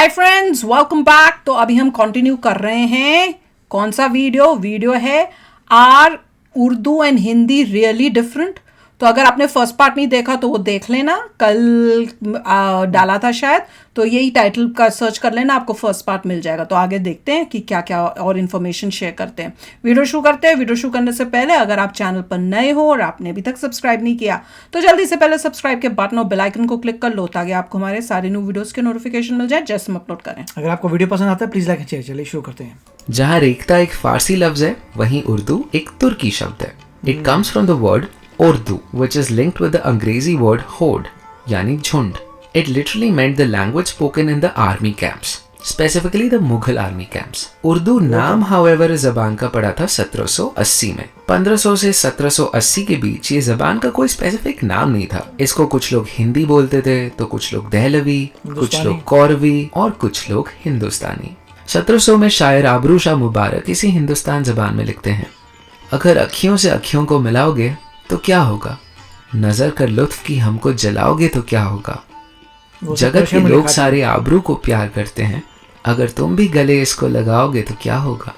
Hi friends, welcome back. तो अभी हम कंटिन्यू कर रहे हैं। कौन सा वीडियो है are Urdu and Hindi really different. तो अगर आपने फर्स्ट पार्ट नहीं देखा तो वो देख लेना, कल डाला था शायद। तो यही टाइटल का सर्च कर लेना, आपको फर्स्ट पार्ट मिल जाएगा। तो आगे देखते हैं कि क्या क्या और इन्फॉर्मेशन शेयर करते हैं। वीडियो शुरू करते हैं। वीडियो शुरू करने से पहले अगर आप चैनल पर नए हो और आपने अभी तक सब्सक्राइब नहीं किया तो जल्दी से पहले सब्सक्राइब के बटन और बेल आइकन को क्लिक कर लो, ताकि आपको हमारे सारे न्यू वीडियोस के नोटिफिकेशन मिल जाए जैसे हम अपलोड करें। अगर आपको वीडियो पसंद आता है प्लीज लाइक शेयर। चलिए शुरू करते हैं। जहाँ रेखता एक फारसी लफ्ज है, वहीं उर्दू एक तुर्की शब्द है। It comes from the word Urdu which is linked with the अंग्रेजी वर्ड होड यानी झुंड। It literally meant the language spoken in the army camps, specifically the Mughal army camps. Urdu नाम हाउएवर जबान का पड़ा था 1780 में। 1500 से 1780 के बीच ये जबान का कोई स्पेसिफिक नाम नहीं था। इसको कुछ लोग हिंदी बोलते थे, तो कुछ लोग दहलवी, कुछ लोग कौरवी और कुछ लोग हिंदुस्तानी। 1700 में शायर आबरू शाह मुबारक इसी हिंदुस्तान जबान में लिखते हैं, अगर अखियों से अखियों को मिलाओगे तो क्या होगा, नजर कर लुत्फ की हमको जलाओगे तो क्या होगा। जगत के लोग सारे आबरू को प्यार करते हैं, अगर तुम भी गले इसको लगाओगे तो क्या होगा।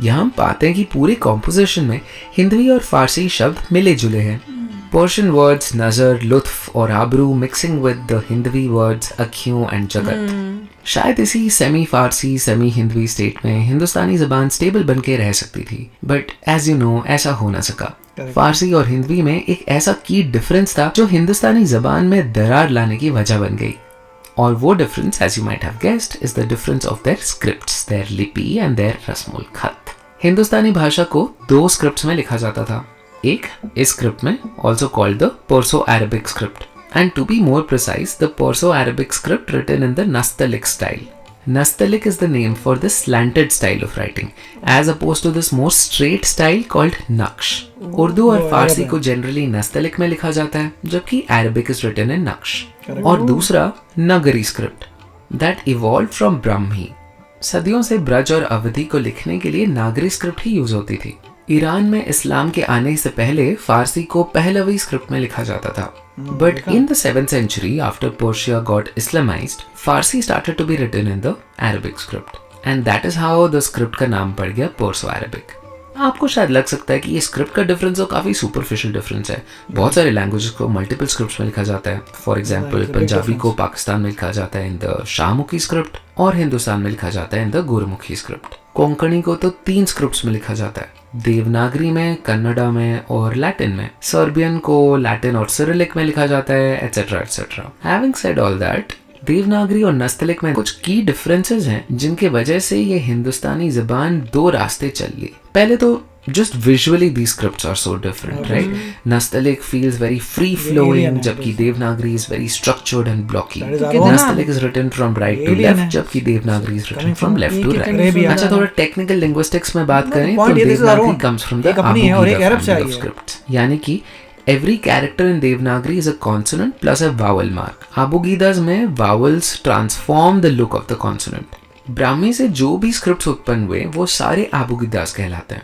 यहाँ हम पाते हैं कि पूरे कॉम्पोजिशन में हिंदवी और फारसी शब्द मिले जुले हैं। पर्शियन वर्ड्स नजर, लुत्फ और आबरू mixing with the Hindavi words अखियों एंड जगत। शायद इसी semi Farsi semi Hindavi state में हिंदुस्तानी जबान स्टेबल बन के रह सकती थी, बट एज यू नो ऐसा हो ना सका। फारसी और हिंदवी में एक ऐसा की डिफरेंस था जो हिंदुस्तानी जबान में दरार लाने की वजह बन गई। और वो difference, as you might have guessed, is the difference of their scripts, their लिपि एंड देयर रस्मुल खत। हिंदुस्तानी भाषा को दो स्क्रिप्ट्स में लिखा जाता था। एक इस स्क्रिप्ट में, also called the Perso Arabic script, and to be more precise, the Perso-Arabic script written in the Nastaliq style. Nastaliq is the name for this slanted style of writing, as opposed to this more straight style called Naqsh. Urdu और फारसी को generally Nastaliq में लिखा जाता है, जबकि Arabic is written in Naqsh. और दूसरा नगरी script, that evolved from Brahmi. सदियों से ब्रज और अवधि को लिखने के लिए नागरी स्क्रिप्ट ही यूज होती थी। ईरान में इस्लाम के आने से पहले फारसी को पहलवी स्क्रिप्ट में लिखा जाता था। But in the 7th century, after Persia got Islamized, Farsi started to be written in the Arabic script, and that is how the script का नाम पड़ गया Perso-Arabic. आपको शायद लग सकता है कि ये स्क्रिप्ट का डिफरेंस तो काफी सुपरफिशियल डिफरेंस है। बहुत सारे लैंग्वेजेस को मल्टीपल स्क्रिप्ट्स में लिखा जाता है। फॉर एग्जांपल, पंजाबी को पाकिस्तान में लिखा जाता है इन द शाहमुखी स्क्रिप्ट, और हिंदुस्तान में लिखा जाता है in the Gurmukhi script. Konkani को तो 3 स्क्रिप्ट्स में लिखा जाता है, देवनागरी में, कन्नडा में और लैटिन में। सर्बियन को लैटिन और सिरिलिक में लिखा जाता है, etcetera etcetera. Having said all that, Devanagari और नस्तलिक में कुछ की डिफरेंसेस हैं जिनके वजह से ये हिंदुस्तानी ज़बान 2 रास्ते चल ली। पहले तो just visually these scripts are so different, right? Nastaliq feels very free flowing, जबकि Devanagari is very structured and blocky. Nastaliq is written from right to left, जबकि Devanagari is written from left to right. अच्छा, थोड़ा technical linguistics में बात करें तो Devanagari comes from the Abugida family of scripts, यानी कि every character in Devanagari is a consonant plus a vowel mark. Abugidas में vowels transform the look of the consonant. Brahmi से जो भी स्क्रिप्ट्स उत्पन्न हुए वो सारे आबुगिदास कहलाते हैं।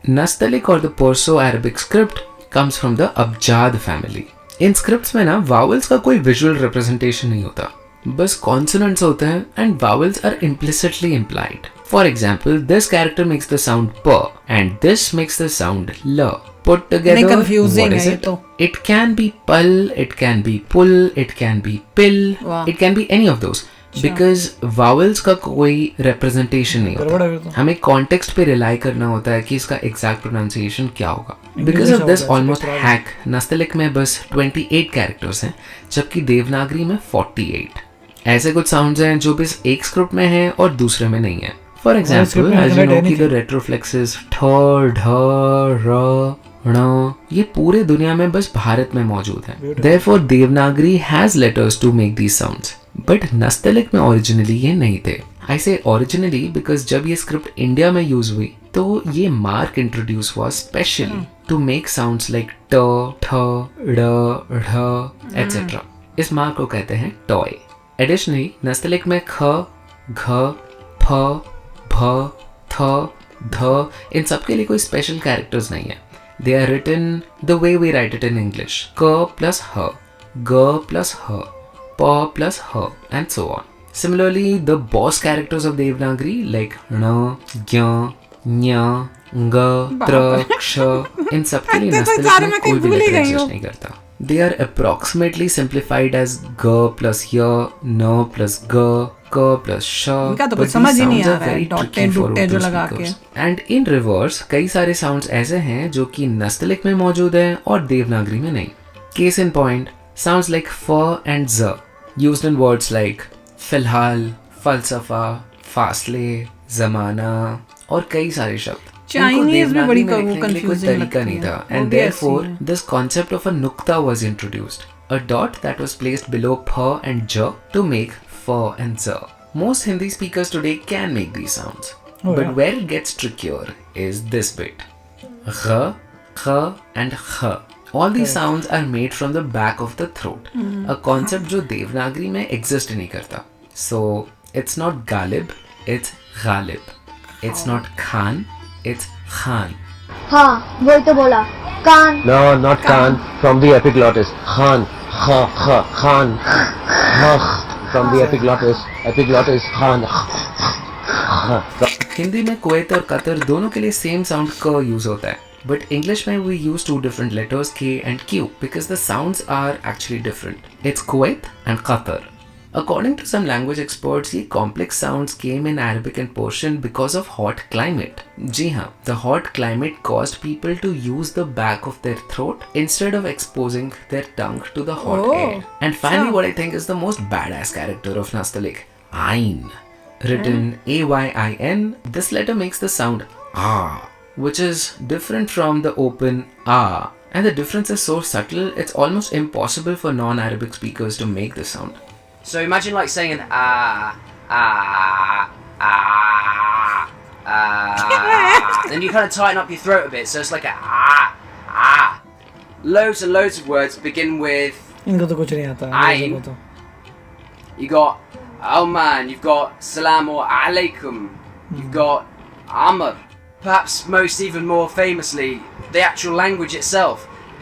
नस्तलिक और the Perso Arabic script comes from the abjad family. इन स्क्रिप्ट्स में ना वावल्स का कोई विजुअल रिप्रेजेंटेशन नहीं होता, बस कॉन्सोनेंट्स होते हैं and vowels are implicitly implied. For example, this character makes the sound प and this makes the sound ल। Put together, what is it? It can be pal, it can be pull, it can be pill, it can be any of those. Because vowels का कोई representation नहीं होता, हमें context पे rely करना होता है कि इसका exact pronunciation क्या होगा। Because of this almost hack, Nastaliq में बस 28 characters हैं, जबकि देवनागरी में 48। ऐसे कुछ sounds हैं जो बस एक script में हैं और दूसरे में नहीं है। For example, as you know कि the retroflexes ठ, ढ, र, ण, ये पूरे दुनिया में बस भारत में मौजूद है। Therefore, Devanagari has letters to make these sounds. But Nastaliq में ओरिजिनली ये नहीं थे। I say originally because जब ये स्क्रिप्ट इंडिया में यूज हुई तो ये मार्क इंट्रोड्यूस हुआ specially to make sounds like ट, ठ, ड़, ढ एटसेट्रा। इस मार्क को कहते हैं टॉय। एडिशनली नस्तलिक में ख, घ, फ, भ, थ, ध, इन सब के लिए कोई स्पेशल कैरेक्टर्स नहीं है। They are written the way we write it in English. K plus h, g plus h, p plus h, and so on. Similarly, the boss characters of Devanagari like ण, ज्ञ, ञ, ङ, त्र, क्ष, इन सबके लिए नस्तलिक में कोई भी लेटर एग्जिस्ट नहीं करता. They are approximately simplified as g plus y, n plus g, k plus sh. इनका तो but कुछ समझ these ही नहीं sounds आ are रहा है, very डॉटे tricky for डुट्टे जो Urdu लगा speakers. के. And in reverse, कई सारे sounds ऐसे हैं जो कि नस्तलिक में मौजूद हैं और देवनागरी में नहीं. Case in point, sounds like f and z used in words like फिलहाल, फलसफा, फासले, जमाना और कई सारे शब्द. Chinese में बड़ी कोई confusing तरीका लगती नहीं है. था. वो And भी ऐसी therefore, है. this concept of a nukta was introduced, a dot that was placed below ph and j to make f and z. Most Hindi speakers today can make these sounds, but yeah. where it gets trickier is this bit. Gh, kh and kh. All these sounds are made from the back of the throat, a concept जो देवनागरी में exist नहीं करता. So it's not Galib, it's Ghalib. It's not Khan, it's Khan. हाँ वही तो बोला कान. No, not Khan. From the epiglottis. Khan. Khan. From the epiglottis. Epiglottis. Khan. Hindi में Kuwait और कतर दोनों के लिए सेम साउंड क यूज होता है, बट इंग्लिश में we use two different letters K and Q because the sounds are actually different. It's Kuwait and Qatar. According to some language experts, ये complex sounds came in Arabic and Persian because of hot climate. जी हाँ, the hot climate caused people to use the back of their throat instead of exposing their tongue to the hot air. And finally, what I think is the most badass character of Nastaliq, Ain. Written A-Y-I-N, this letter makes the sound ah, which is different from the open ah. And the difference is so subtle, it's almost impossible for non-Arabic speakers to make this sound. So imagine like saying an then you kind of tighten up your throat a bit, so it's like a. Loads and loads of words begin with. इनको तो कुछ नहीं आता. Ain. इनको तो. You got oh man, you've got salam or alaikum, you've got amr. Perhaps most even more famously, the actual language itself.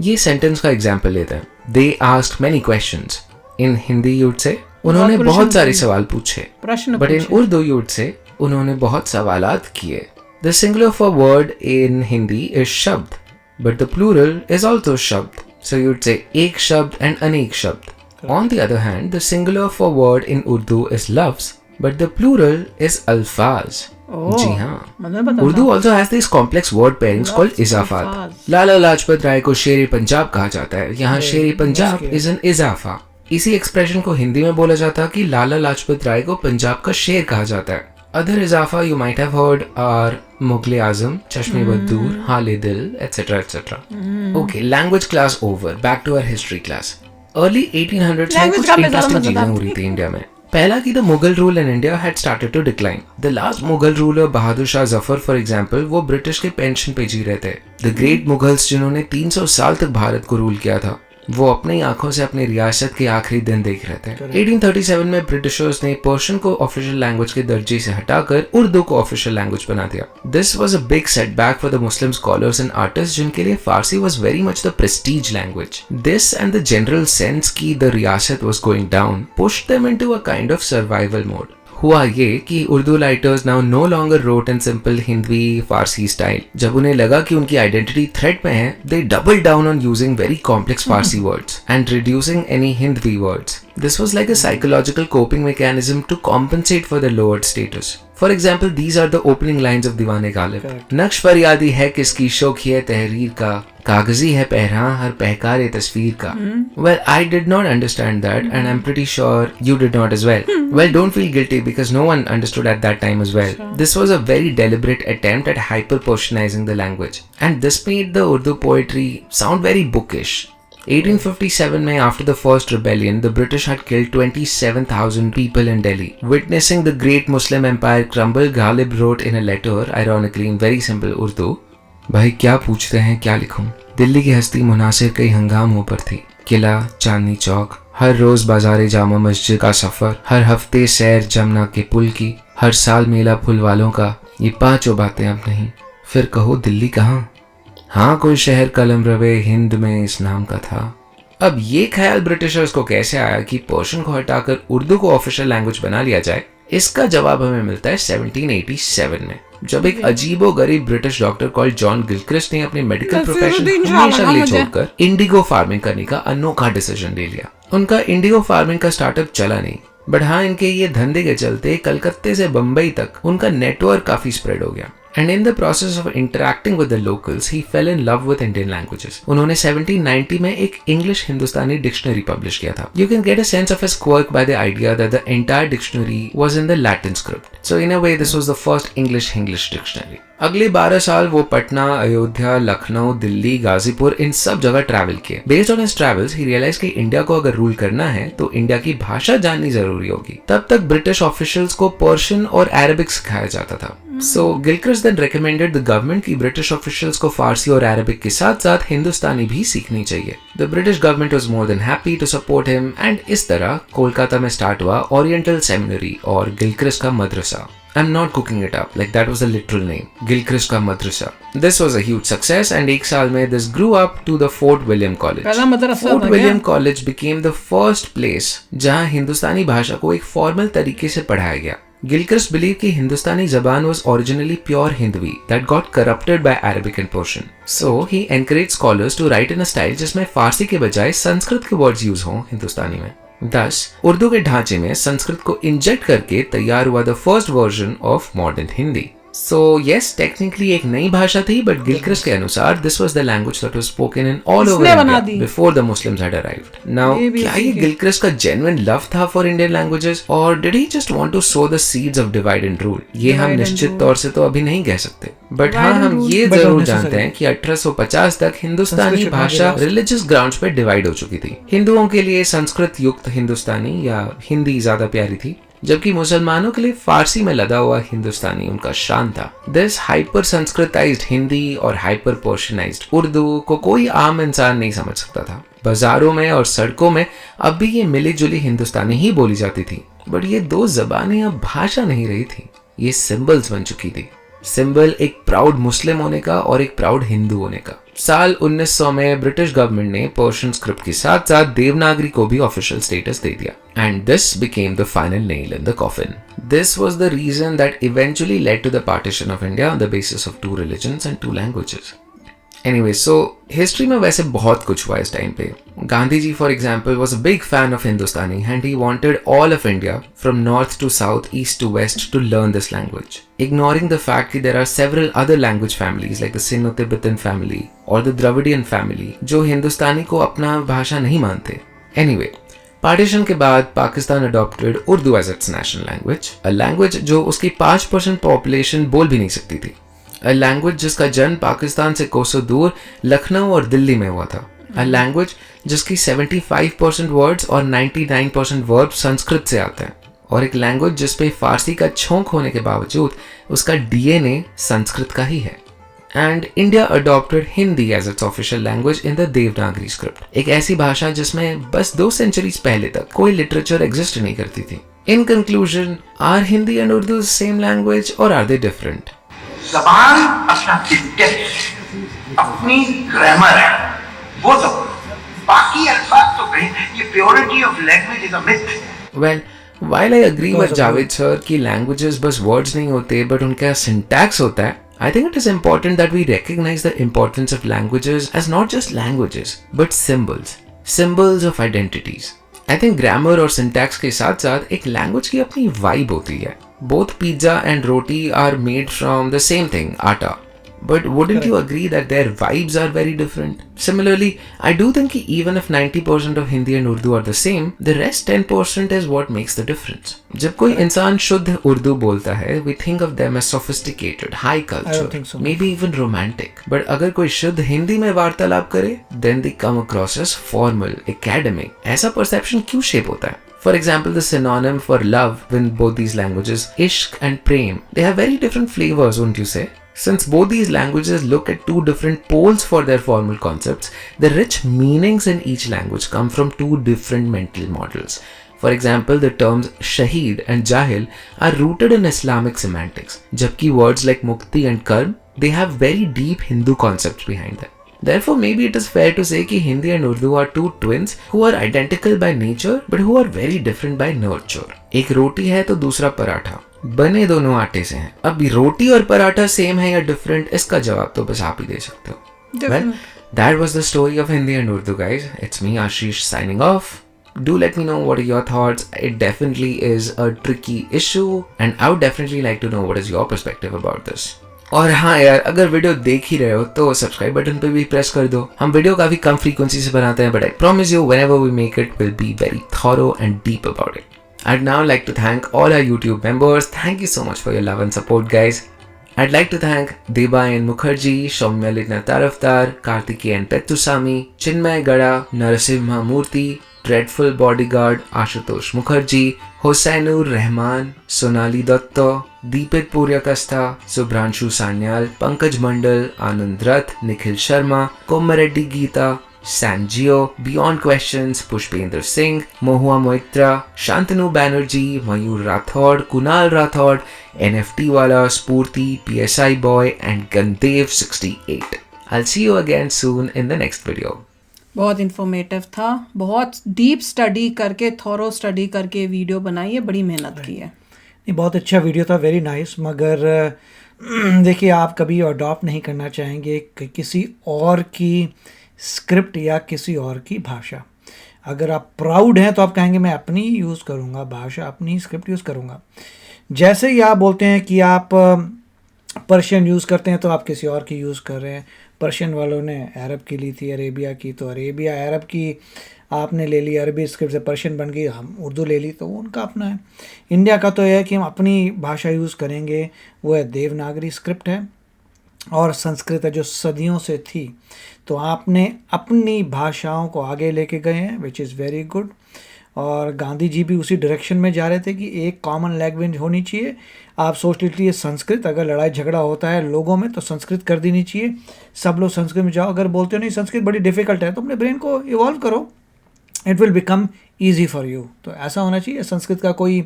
ये sentence का example लेते हैं. They asked many questions. In Hindi you would say, उन्होंने बहुत सारे सवाल पूछे. But in Urdu you would say, उन्होंने बहुत सवालात किए. The singular for word in Hindi is शब्द, but the plural is also शब्द. So you would say एक शब्द and अनेक शब्द. On the other hand, the singular for word in Urdu is lafz, but the plural is alfaz. जी हाँ. Urdu also has these complex word pairings called इजाफात. Lala Lajpat Rai को शेर पंजाब कहा जाता है. यहाँ शेर पंजाब is an इजाफा. इसी एक्सप्रेशन को हिंदी में बोला जाता है कि लाला लाजपत राय को पंजाब का शेर कहा जाता है. Other इजाफा you might have heard are Mughal आजम, चश्मे बद्दूर, हाले दिल, etc. etc. Okay, language class over. Back to our history class. Early 1800s में कुछ इंटरेस्टिंग चीजें हो रही थी इंडिया में. पहला कि the Mughal rule in India had started to decline. The last Mughal ruler Bahadur Shah Zafar for example, वो ब्रिटिश के पेंशन पे जी रहे थे. The great Mughals जिन्होंने 300 साल तक भारत को रूल किया था, वो अपनी आंखों से अपनी रियासत के आखिरी दिन देख रहे थे. 1837 में ब्रिटिशर्स ने पर्शियन को ऑफिशियल लैंग्वेज के दर्जे से हटाकर उर्दू को ऑफिशियल लैंग्वेज बना दिया. This was a big setback for the Muslim scholars and artist जिनके लिए Farsi was very much the prestige language. This and the general sense की द रियासत was going down pushed them into a kind of survival mode. हुआ ये कि Urdu writers now no longer wrote in simple Hindi Farsi style. जब उन्हें लगा कि उनकी आइडेंटिटी थ्रेट में है, they double down on using very complex Farsi words and reducing any Hindavi words. This was like a psychological coping mechanism to compensate for the lowered status. For example, these are the opening lines of दीवाने गालिब. नक्श फरियादी है किसकी शौक़-ए तहरीर का, कागजी है पहरां हर पहकार तस्वीर का. Well, I did not understand that and I'm pretty sure you did not as well. Well, don't feel guilty because no one understood at that time as well. This was a very deliberate attempt at hyper-Persianizing the language. And this made the Urdu poetry sound very bookish. 1857 में after the first rebellion, the British had killed 27,000 people in Delhi. Witnessing the great Muslim empire crumble, Ghalib wrote in a letter, ironically in very simple Urdu, भाई क्या पूछते हैं क्या लिखूं? दिल्ली की हस्ती मुनासिर कई हंगामों पर थी. किला, चांदनी चौक, हर रोज बाजारे जामा मस्जिद का सफर, हर हफ्ते सैर जमुना के पुल की, हर साल मेला फुल वालों का. ये पांचों बातें अब नहीं. फिर कहो दिल्ली कहाँ? हाँ, कोई शहर कलमरवे हिंद में इस नाम का था। अब ये ख्याल ब्रिटिशर्स को कैसे आया कि पर्शियन को हटाकर उर्दू को ऑफिशियल लैंग्वेज बना लिया जाए, इसका जवाब हमें मिलता है 1787 में, जब एक अजीबो गरीब British doctor called John Gilchrist ने अपने मेडिकल प्रोफेशन हमेशा के लिए छोड़कर इंडिगो फार्मिंग करने का अनोखा डिसीजन ले लिया। उनका इंडिगो फार्मिंग का स्टार्टअप चला नहीं, बट हाँ, इनके ये धंधे के चलते कलकत्ते से बंबई तक उनका नेटवर्क काफी स्प्रेड हो गया। And in the process of interacting with the locals, he fell in love with Indian languages. उन्होंने 1790 में एक English हिंदुस्तानी डिक्शनरी पब्लिश किया था। You can get a sense of his quirk by the idea that the entire dictionary was in the Latin script. So in a way, this was the first English dictionary. अगले 12 साल वो पटना, अयोध्या, लखनऊ, दिल्ली, गाजीपुर इन सब जगह travel किए। Based on his travels he realize कि India को अगर rule करना है तो इंडिया की भाषा जाननी जरूरी होगी। तब तक ब्रिटिश ऑफिशियल्स को पर्शियन और अरेबिक सिखाया जाता था। So Gilchrist then recommended the government कि ब्रिटिश ऑफिशियल्स को फारसी और अरेबिक के साथ साथ हिंदुस्तानी भी सीखनी चाहिए। The British government was more than happy to support him and इस तरह कोलकाता में स्टार्ट हुआ ओरिएंटल सेमिनरी और गिलक्रिस्ट का मदरसा। I'm not cooking it up, like that was the literal name, Gilchrist का मदरसा. This was a huge success and एक साल में this grew up to the Fort William College. पहला मदरसा Fort था William क्या? College became the first place जहाँ हिंदुस्तानी भाषा को एक फॉर्मल तरीके से पढ़ाया गया। Gilchrist believed कि हिंदुस्तानी जबान was originally pure Hindvi that got corrupted by Arabic and Persian. So he encouraged scholars to write in a style जिसमें फारसी के बजाय संस्कृत के वर्ड्स यूज हों हिंदुस्तानी में। Thus, उर्दू के ढांचे में संस्कृत को इंजेक्ट करके तैयार हुआ the first version of modern Hindi. So yes, technically एक नई भाषा थी, but Gilchrist के अनुसार this was the language that was spoken in all over India before the Muslims had arrived. Now, क्या ये Gilchrist का genuine love था for Indian languages, or did he just want to sow the seeds of divide and rule? ये हम निश्चित तौर से तो अभी नहीं कह सकते, but हाँ हम ये जरूर जानते हैं कि 1850 तक हिंदुस्तानी भाषा रिलीजियस ग्राउंड्स पे डिवाइड हो चुकी थी। हिंदुओं के लिए संस्कृत युक्त हिंदुस्तानी या हिंदी ज्यादा प्यारी थी, जबकि मुसलमानों के लिए फारसी में लदा हुआ हिंदुस्तानी उनका शान था। दिस हाइपर संस्कृताइज्ड हिंदी और हाइपर पर्शियनाइज्ड उर्दू को कोई आम इंसान नहीं समझ सकता था। बाजारों में और सड़कों में अब भी ये मिली जुली हिंदुस्तानी ही बोली जाती थी, बट ये दो जबानें अब भाषा नहीं रही थी, ये सिंबल्स बन चुकी थी। सिंबल एक प्राउड मुस्लिम होने का और एक प्राउड हिंदू होने का। साल 1900 में ब्रिटिश गवर्नमेंट ने पर्शियन स्क्रिप्ट के साथ साथ देवनागरी को भी ऑफिशियल स्टेटस दे दिया and this became the final nail in the coffin. This was the reason that eventually led to the partition of India on the basis of 2 religions and 2 languages. Anyway, so history में वैसे बहुत कुछ हुआ इस time पे। Gandhi ji for example was a big fan of Hindustani and he wanted all of India from north to south, east to west to learn this language, ignoring the fact that there are several other language families like the Sino-Tibetan family or the Dravidian family जो हिंदुस्तानी को अपना भाषा नहीं मानते। Anyway, partition के बाद Pakistan adopted Urdu as its national language, a language जो उसकी 5% पॉपुलेशन बोल भी नहीं सकती थी, अ लैंग्वेज जिसका जन्म पाकिस्तान से कोसों दूर लखनऊ और दिल्ली में हुआ था, अ लैंग्वेज जिसकी 75% वर्ड्स और 99% वर्ब संस्कृत से आते हैं, और एक लैंग्वेज जिसपे फारसी का छोंक होने के बावजूद उसका डीएनए संस्कृत का ही है। And India adopted Hindi as its official language in the Devanagari script, एक ऐसी भाषा जिसमें बस 2 सेंचुरीज पहले तक कोई लिटरेचर एग्जिस्ट नहीं करती थी। In conclusion, are Hindi and Urdu same language और आर दे डिफरेंट? जबान अपना सिंटेक्स, अपनी ग्रामर है, वो तो बाकी अल्फाज तो कहीं, ये purity of language is a myth. Well, while I agree with Javed sir कि languages बस words नहीं होते but उनका syntax होता है, I think it is important that we recognize the importance of languages as not just languages but symbols of identities. I think grammar और syntax के साथ साथ एक language की अपनी vibe होती है। Both pizza and roti are made from the same thing, आटा. But wouldn't you agree that their vibes are very different? Similarly, I do think that even if 90% of Hindi and Urdu are the same, the rest 10% is what makes the difference. जब कोई इंसान शुद्ध उर्दू बोलता है, we think of them as sophisticated, high culture, I don't think so. maybe even romantic. But अगर कोई शुद्ध हिंदी में वार्तालाप करे, then they come across as formal, academic. ऐसा perception क्यों shape होता है? For example, the synonym for love in both these languages, ishq and prem, they have very different flavors, wouldn't you say? Since both these languages look at 2 different poles for their formal concepts, the rich meanings in each language come from 2 different mental models. For example, the terms shaheed and jahil are rooted in Islamic semantics, जबकि words like mukti and karm They have very deep Hindu concepts behind them. Therefore, maybe it is fair to say कि Hindi and Urdu are two twins who are identical by nature but who are very different by nurture. एक रोटी है तो दूसरा पराठा, बने दोनों आटे से हैं. अब रोटी और पराठा सेम है या डिफरेंट, इसका जवाब तो बस आप ही दे सकते हो. Well, that was the story of Hindi and Urdu, guys. It's me, Ashish, signing off. Do let me know what are your thoughts. It definitely is a tricky issue and I would definitely like to know what is your perspective about this. और हाँ यार, अगर video देख ही रहे हो तो subscribe button पे भी प्रेस कर दो. हम वीडियो काफी कम फ्रीक्वेंसी से बनाते हैं, but I promise you whenever we make it we'll be very thorough and deep about it. I'd now like to thank all our YouTube members. Thank you so much for your love and support, guys. I'd like to thank Debayan Mukherjee, Shaumyalina Taraftar, Kartikeyan Pettusamy, Chinmay Gada, Narasimha Murthy, Dreadful Bodyguard, Ashutosh Mukherjee, Hosainur Rahman, Sonali Datta, Deepit Puryakastha, Subhranshu Sanyal, Pankaj Mandal, Anand Rath, Nikhil Sharma, Komareddy Geeta, Sanjio, Beyond Questions, Pushpendra Singh, Mohua Moitra, Shantanu Banerjee, Mayur Rathod, Kunal Rathod, NFT Wala, Spurti, PSI Boy and Gandev68. I'll see you again soon in the next video. बहुत informative था, बहुत deep study करके, thorough study करके video बनाई है, बड़ी मेहनत की है. नहीं, बहुत अच्छा वीडियो था, वेरी नाइस. मगर देखिए, आप कभी अडॉप्ट नहीं करना चाहेंगे किसी और की स्क्रिप्ट या किसी और की भाषा. अगर आप प्राउड हैं तो आप कहेंगे मैं अपनी यूज़ करूँगा भाषा, अपनी स्क्रिप्ट यूज़ करूँगा. जैसे ही आप बोलते हैं कि आप पर्शियन यूज़ करते हैं तो आप किसी और की यूज़ कर रहे हैं. पर्शियन वालों ने अरब की ली थी, अरेबिया की, तो अरेबिया अरब की आपने ले ली, अरबी स्क्रिप्ट से पर्शियन बन गई, हम उर्दू ले ली, तो वो उनका अपना है. इंडिया का तो यह है कि हम अपनी भाषा यूज़ करेंगे. वो है देवनागरी स्क्रिप्ट है और संस्कृत है जो सदियों से थी. तो आपने अपनी भाषाओं को आगे लेके गए हैं, विच इज़ वेरी गुड. और गांधी जी भी उसी डायरेक्शन में जा रहे थे कि एक कॉमन लैंग्वेज होनी चाहिए. आप सोच लीजिए संस्कृत, अगर लड़ाई झगड़ा होता है लोगों में तो संस्कृत कर देनी चाहिए, सब लोग संस्कृत में जाओ. अगर बोलते हो नहीं संस्कृत बड़ी डिफ़िकल्ट है तो अपने ब्रेन को इवॉल्व करो, it will become easy for you. तो ऐसा होना चाहिए. संस्कृत का कोई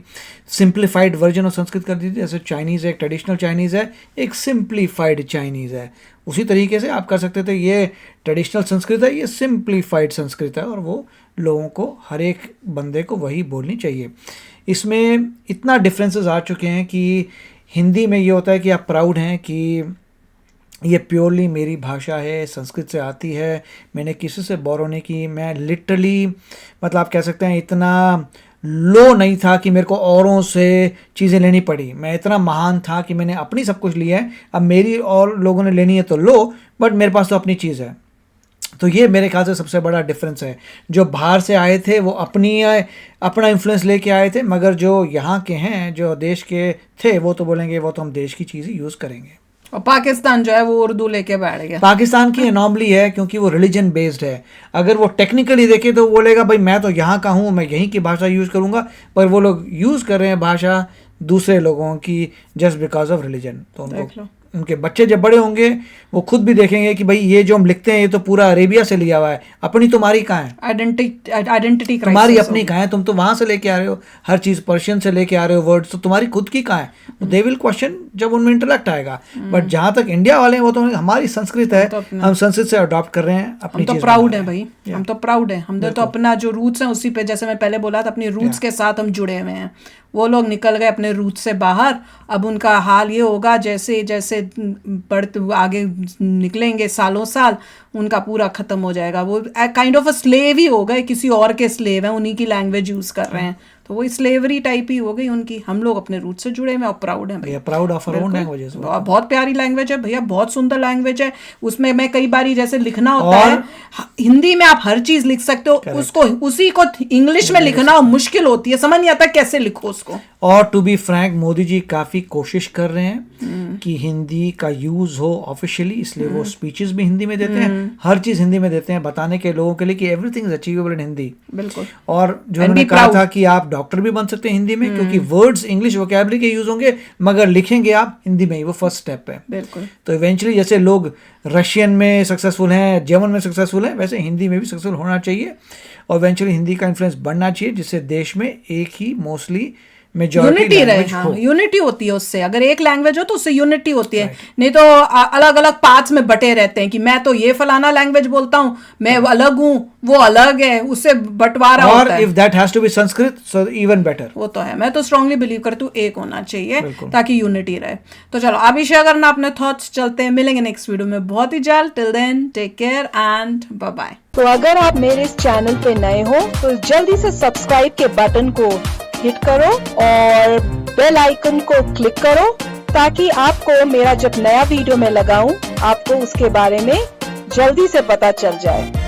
सिंप्लीफाइड वर्जन ऑफ संस्कृत कर दीजिए. जैसे चाइनीज़ है, एक ट्रेडिशनल चाइनीज़ है, एक सिंप्लीफाइड चाइनीज़ है. उसी तरीके से आप कर सकते थे, ये ट्रेडिशनल संस्कृत है, ये सिंप्लीफाइड संस्कृत है, और वो लोगों को, हर एक बंदे को वही बोलनी चाहिए. इसमें इतना डिफरेंसेस आ चुके हैं कि हिंदी में ये होता है कि आप प्राउड हैं कि ये प्योरली मेरी भाषा है, संस्कृत से आती है, मैंने किसी से बोरो नहीं की. मैं लिटरली, मतलब आप कह सकते हैं, इतना लो नहीं था कि मेरे को औरों से चीज़ें लेनी पड़ी. मैं इतना महान था कि मैंने अपनी सब कुछ लिया है, अब मेरी और लोगों ने लेनी है तो लो, बट मेरे पास तो अपनी चीज़ है. तो ये मेरे ख्याल से सबसे बड़ा डिफरेंस है. जो बाहर से आए थे वो अपना इन्फ्लुएंस लेके आए थे, मगर जो यहाँ के हैं, जो देश के थे, वो तो बोलेंगे वो तो हम देश की चीज़ ही यूज़ करेंगे. और पाकिस्तान जो है वो उर्दू लेके बैठ गया. पाकिस्तान की एनॉमली है क्योंकि वो रिलीजन बेस्ड है. अगर वो टेक्निकली देखे तो बोलेगा भाई मैं तो यहाँ का हूँ, मैं यहीं की भाषा यूज़ करूँगा, पर वो लोग यूज़ कर रहे हैं भाषा दूसरे लोगों की जस्ट बिकॉज ऑफ रिलीजन. तो उनको, उनके बच्चे जब बड़े होंगे वो खुद भी देखेंगे कि भाई ये जो हम लिखते हैं ये तो पूरा अरेबिया से लिया हुआ है, अपनी तुम्हारी कहाँ है, आइडेंटिटी तुम्हारी अपनी कहाँ है, तुम तो वहाँ से लेके आ रहे हो, हर चीज़ पर्शियन से लेके आ रहे हो वर्ड्स, तो तुम्हारी खुद की कहाँ है. दे विल क्वेश्चन जब उनमें इंटेलेक्ट आएगा. बट जहाँ तक इंडिया वाले हैं वो तो हमारी संस्कृत है, हम संस्कृत से अडॉप्ट कर रहे हैं. अपनी हम तो प्राउड है भाई, हम तो प्राउड है. हमने तो अपना जो रूट्स हैं उसी पे, जैसे मैं पहले बोला था, अपनी रूट्स के साथ हम जुड़े हुए हैं. वो लोग निकल गए अपने रूट से बाहर, अब उनका हाल ये होगा जैसे जैसे बढ़ते आगे निकलेंगे सालों साल, उनका पूरा ख़त्म हो जाएगा. वो काइंड ऑफ अ स्लेव ही हो गए, किसी और के स्लेव हैं, उन्हीं की लैंग्वेज यूज़ कर रहे हैं. तो वो स्लेवरी टाइप ही हो गई उनकी. हम लोग अपने रूट से जुड़े हुए और प्राउड हैं भैया, proud of our own languages. बहुत प्यारी लैंग्वेज है भैया, बहुत सुंदर लैंग्वेज है. उसमें मैं कई बारी जैसे लिखना होता है, हिंदी में आप हर चीज़ लिख सकते हो, उसको उसी को इंग्लिश में लिखना मुश्किल होती है, समझ नहीं आता कैसे लिखो उसको. और to be frank, Modi ji काफ़ी कोशिश कर रहे हैं कि हिंदी का यूज़ हो ऑफिशियली, इसलिए वो स्पीचेस भी हिंदी में देते हैं, हर चीज़ हिंदी में देते हैं, बताने के लोगों के लिए कि एवरीथिंग इज अचीवेबल इन हिंदी. बिल्कुल. और जो उन्होंने कहा था कि आप डॉक्टर भी बन सकते हैं हिंदी में, क्योंकि वर्ड्स इंग्लिश वोकैबुलरी के यूज होंगे, मगर लिखेंगे आप हिंदी में ही, वो फर्स्ट स्टेप है. बिल्कुल. तो इवेंचुअली जैसे लोग रशियन में सक्सेसफुल हैं, जर्मन में सक्सेसफुल हैं, वैसे हिंदी में भी सक्सेसफुल होना चाहिए. और इवेंचुअली हिंदी का इन्फ्लुएंस बढ़ना चाहिए, जिससे देश में एक ही मोस्टली मेजॉरिटी यूनिटी रहे, लैंग्वेज हाँ हो। यूनिटी होती है उससे। अगर एक लैंग्वेज हो तो उससे यूनिटी होती है, नहीं तो अलग अलग पार्ट्स में बटे रहते हैं कि मैं तो ये फलाना लैंग्वेज बोलता हूँ, मैं अलग हूँ, वो अलग है, उससे बंटवारा और होता है। If that has to be Sanskrit so even better. वो तो है, मैं तो स्ट्रांगली बिलीव करती हूँ एक होना चाहिए बिल्कुल। ताकि यूनिटी रहे। तो चलो आप भी शेयर करना अपने थॉट्स, चलते हैं, मिलेंगे नेक्स्ट वीडियो में बहुत ही जल्द। Till then take care and bye bye. तो अगर आप मेरे इस चैनल पे नए हो तो जल्दी से सब्सक्राइब के बटन को हिट करो और बेल आइकन को क्लिक करो ताकि आपको मेरा जब नया वीडियो मैं लगाऊं आपको उसके बारे में जल्दी से पता चल जाए।